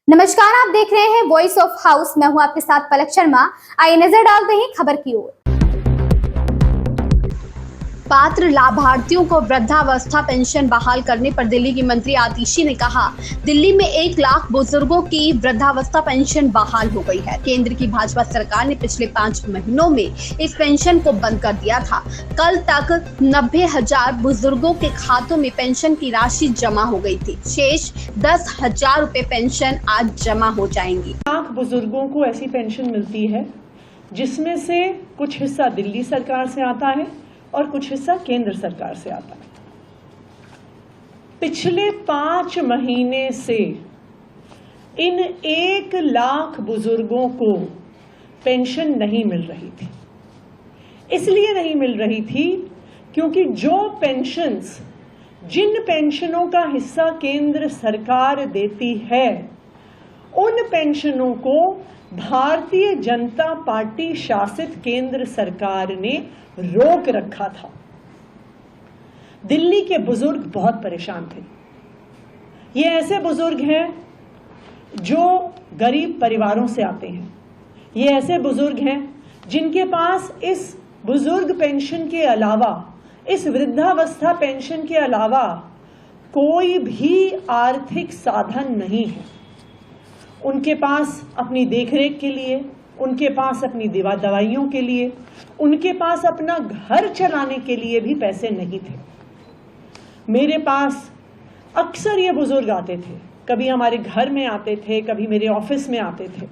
नमस्कार, आप देख रहे हैं वॉइस ऑफ हाउस। मैं हूं आपके साथ पलक शर्मा। आइए नजर डालते हैं खबर की ओर। पात्र लाभार्थियों को वृद्धावस्था पेंशन बहाल करने पर दिल्ली की मंत्री आतिशी ने कहा, दिल्ली में 1 लाख बुजुर्गों की वृद्धावस्था पेंशन बहाल हो गई है। केंद्र की भाजपा सरकार ने पिछले 5 महीनों में इस पेंशन को बंद कर दिया था। कल तक 90,000 बुजुर्गों के खातों में पेंशन की राशि जमा हो गई थी। शेष 10,000 रुपए पेंशन आज जमा हो जाएंगी। 1 लाख बुजुर्गों को ऐसी पेंशन मिलती है जिसमें से कुछ हिस्सा दिल्ली सरकार से आता है और कुछ हिस्सा केंद्र सरकार से आता है। पिछले 5 महीने से इन 1 लाख बुजुर्गों को पेंशन नहीं मिल रही थी। इसलिए नहीं मिल रही थी क्योंकि जिन पेंशनों का हिस्सा केंद्र सरकार देती है, उन पेंशनों को भारतीय जनता पार्टी शासित केंद्र सरकार ने रोक रखा था। दिल्ली के बुजुर्ग बहुत परेशान थे। ये ऐसे बुजुर्ग हैं जो गरीब परिवारों से आते हैं। ये ऐसे बुजुर्ग हैं जिनके पास इस बुजुर्ग पेंशन के अलावा, इस वृद्धावस्था पेंशन के अलावा कोई भी आर्थिक साधन नहीं है। उनके पास अपनी देखरेख के लिए, उनके पास अपनी दवाइयों के लिए, उनके पास अपना घर चलाने के लिए भी पैसे नहीं थे। मेरे पास अक्सर ये बुजुर्ग आते थे। कभी हमारे घर में आते थे, कभी मेरे ऑफिस में आते थे।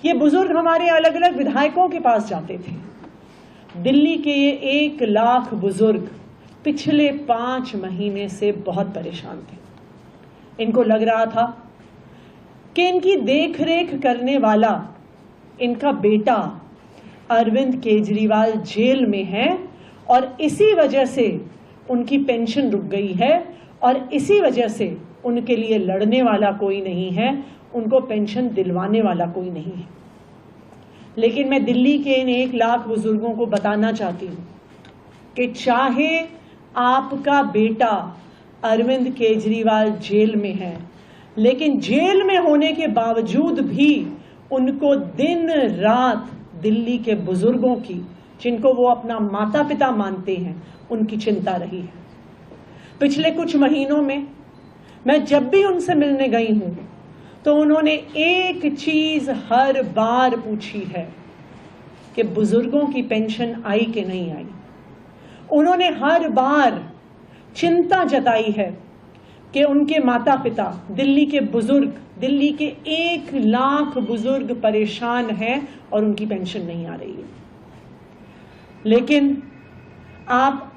ये बुजुर्ग हमारे अलग अलग विधायकों के पास जाते थे। दिल्ली के ये 1 लाख बुजुर्ग पिछले 5 महीने से बहुत परेशान थे। इनको लग रहा था कि इनकी देखरेख करने वाला इनका बेटा अरविंद केजरीवाल जेल में है और इसी वजह से उनकी पेंशन रुक गई है और इसी वजह से उनके लिए लड़ने वाला कोई नहीं है, उनको पेंशन दिलवाने वाला कोई नहीं है। लेकिन मैं दिल्ली के इन 1 लाख बुजुर्गों को बताना चाहती हूं कि चाहे आपका बेटा अरविंद केजरीवाल जेल में है, लेकिन जेल में होने के बावजूद भी उनको दिन रात दिल्ली के बुजुर्गों की, जिनको वो अपना माता पिता मानते हैं, उनकी चिंता रही है। पिछले कुछ महीनों में मैं जब भी उनसे मिलने गई हूं तो उन्होंने एक चीज हर बार पूछी है कि बुजुर्गों की पेंशन आई कि नहीं आई। उन्होंने हर बार चिंता जताई है कि उनके माता पिता, दिल्ली के बुजुर्ग, दिल्ली के 1 लाख बुजुर्ग परेशान हैं और उनकी पेंशन नहीं आ रही है। लेकिन आप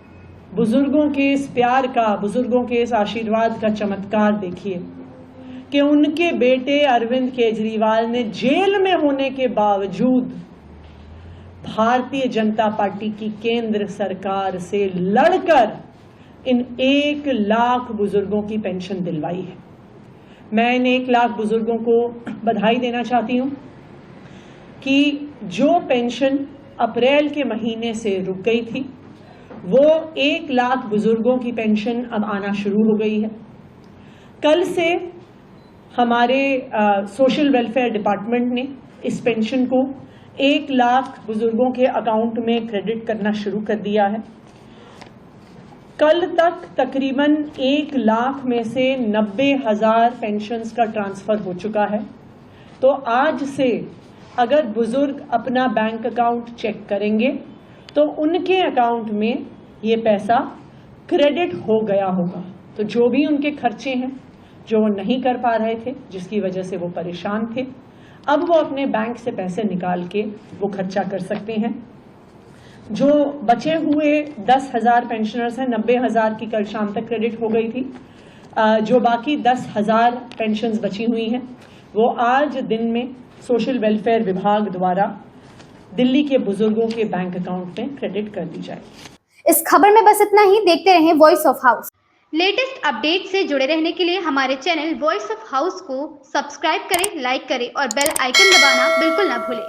बुजुर्गों के इस प्यार का, बुजुर्गों के इस आशीर्वाद का चमत्कार देखिए कि उनके बेटे अरविंद केजरीवाल ने जेल में होने के बावजूद भारतीय जनता पार्टी की केंद्र सरकार से लड़कर इन 1 लाख बुजुर्गों की पेंशन दिलवाई है। मैं इन 1 लाख बुजुर्गों को बधाई देना चाहती हूं कि जो पेंशन अप्रैल के महीने से रुक गई थी, वो 1 लाख बुजुर्गों की पेंशन अब आना शुरू हो गई है। कल से हमारे सोशल वेलफेयर डिपार्टमेंट ने इस पेंशन को 1 लाख बुजुर्गों के अकाउंट में क्रेडिट करना शुरू कर दिया है। कल तक तकरीबन 1 लाख में से 90,000 पेंशन्स का ट्रांसफर हो चुका है। तो आज से अगर बुजुर्ग अपना बैंक अकाउंट चेक करेंगे तो उनके अकाउंट में ये पैसा क्रेडिट हो गया होगा। तो जो भी उनके खर्चे हैं, जो वो नहीं कर पा रहे थे, जिसकी वजह से वो परेशान थे, अब वो अपने बैंक से पैसे निकाल के वो खर्चा कर सकते हैं। जो बचे हुए 10,000 पेंशनर्स हैं, 90,000 की कल शाम तक क्रेडिट हो गई थी। जो बाकी 10,000 पेंशन्स बची हुई हैं, वो आज दिन में सोशल वेलफेयर विभाग द्वारा दिल्ली के बुजुर्गों के बैंक अकाउंट में क्रेडिट कर दी जाएगी। इस खबर में बस इतना ही। देखते रहें voice of house. Latest update से जुड़े रहने के लिए हमारे चैनल वॉइस ऑफ हाउस को सब्सक्राइब करें, लाइक करें और बेल आइकन दबाना बिल्कुल ना भूलें।